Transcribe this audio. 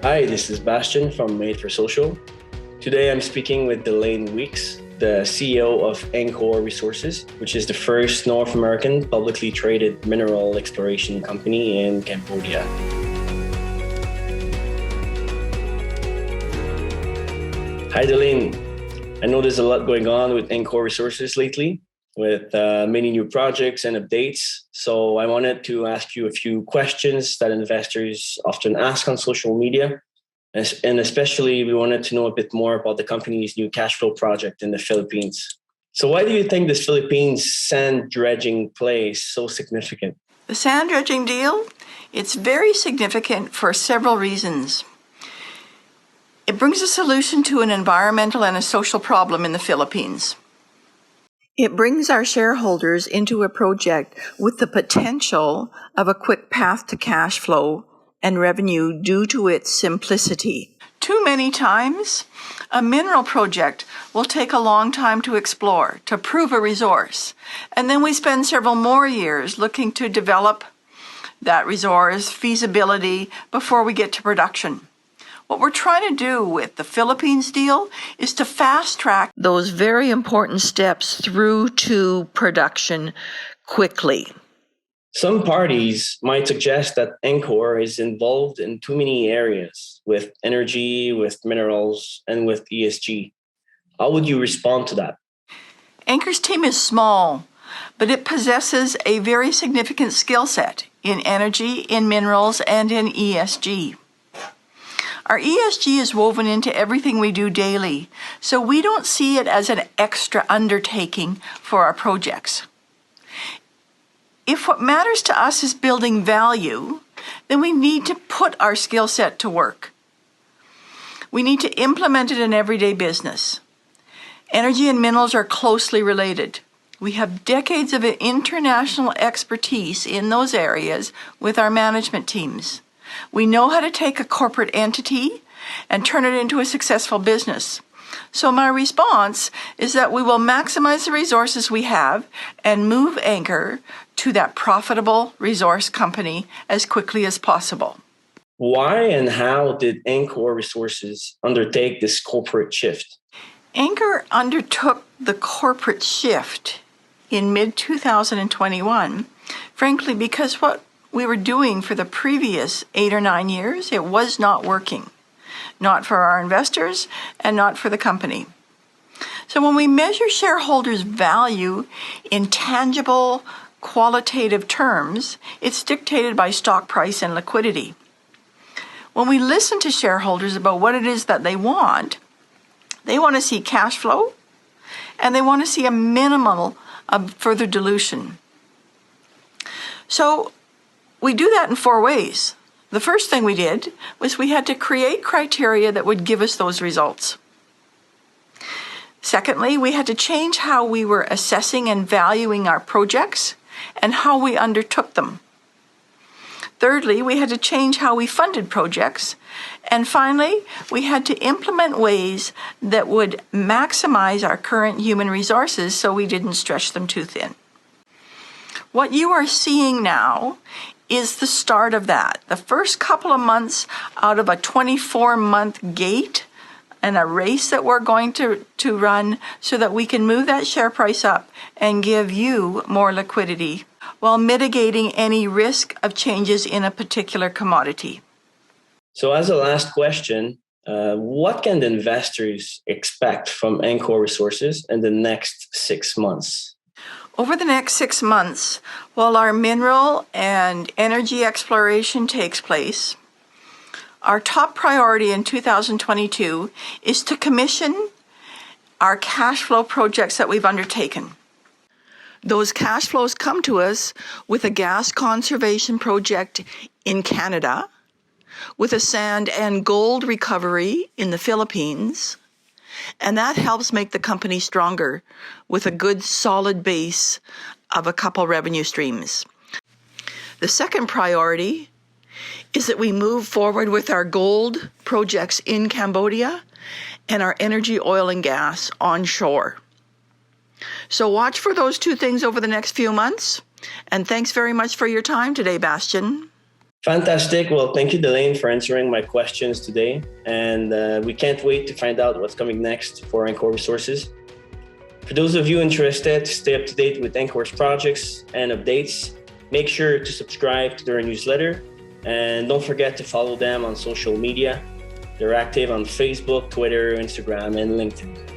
Hi, this is Bastian from Made4Social. Today I'm speaking with Delayne the CEO of Angkor Resources, which is the first North American publicly traded mineral exploration company in Cambodia. Hi, Delayne. I know there's a lot going on with Angkor Resources lately, with many new projects and updates. So I wanted to ask you a few questions that investors often ask on social media. And especially, we wanted to know a bit more about the company's new cash flow project in the Philippines. So why do you think this Philippines sand dredging play is so significant? The sand dredging deal, it's very significant for several reasons. It brings a solution to an environmental and a social problem in the Philippines. It brings our shareholders into a project with the potential of a quick path to cash flow and revenue due to its simplicity. Too many times, a mineral project will take a long time to explore, to prove a resource, and then we spend several more years looking to develop that resource feasibility before we get to production. What we're trying to do with the Philippines deal is to fast track those very important steps through to production quickly. Some parties might suggest that Angkor is involved in too many areas with energy, with minerals, and with ESG. How would you respond to that? Angkor's team is small, but it possesses a very significant skill set in energy, in minerals, and in ESG. Our ESG is woven into everything we do daily, so we don't see it as an extra undertaking for our projects. If what matters to us is building value, then we need to put our skill set to work. We need to implement it in everyday business. Energy and minerals are closely related. We have decades of international expertise in those areas with our management teams. We know how to take a corporate entity and turn it into a successful business. So my response is that we will maximize the resources we have and move Angkor to that profitable resource company as quickly as possible. Why and how did Angkor Resources undertake this corporate shift? Angkor undertook the corporate shift in mid-2021, frankly, because what we were doing for the previous 8 or 9 years, it was not working. Not for our investors and not for the company. So when we measure shareholders' value in tangible, qualitative terms, it's dictated by stock price and liquidity. When we listen to shareholders about what it is that they want to see cash flow, and they want to see a minimum of further dilution. So we do that in 4 ways. The first thing we did was we had to create criteria that would give us those results. Secondly, we had to change how we were assessing and valuing our projects and how we undertook them. Thirdly, we had to change how we funded projects. And finally, we had to implement ways that would maximize our current human resources so we didn't stretch them too thin. What you are seeing now is the start of that. The first couple of months out of a 24-month gate and a race that we're going to run so that we can move that share price up and give you more liquidity while mitigating any risk of changes in a particular commodity. So as a last question, what can the investors expect from Angkor Resources in the next 6 months? Over the next 6 months, while our mineral and energy exploration takes place, our top priority in 2022 is to commission our cash flow projects that we've undertaken. Those cash flows come to us with a gas conservation project in Canada, with a sand and gold recovery in the Philippines, and that helps make the company stronger with a good solid base of a couple revenue streams. The second priority is that we move forward with our gold projects in Cambodia and our energy, oil, and gas onshore. So watch for those 2 things over the next few months. And thanks very much for your time today, Bastian. Fantastic. Well, thank you, Delayne, for answering my questions today. And we can't wait to find out what's coming next for Angkor Resources. For those of you interested to stay up to date with Angkor's projects and updates, make sure to subscribe to their newsletter. And don't forget to follow them on social media. They're active on Facebook, Twitter, Instagram, and LinkedIn.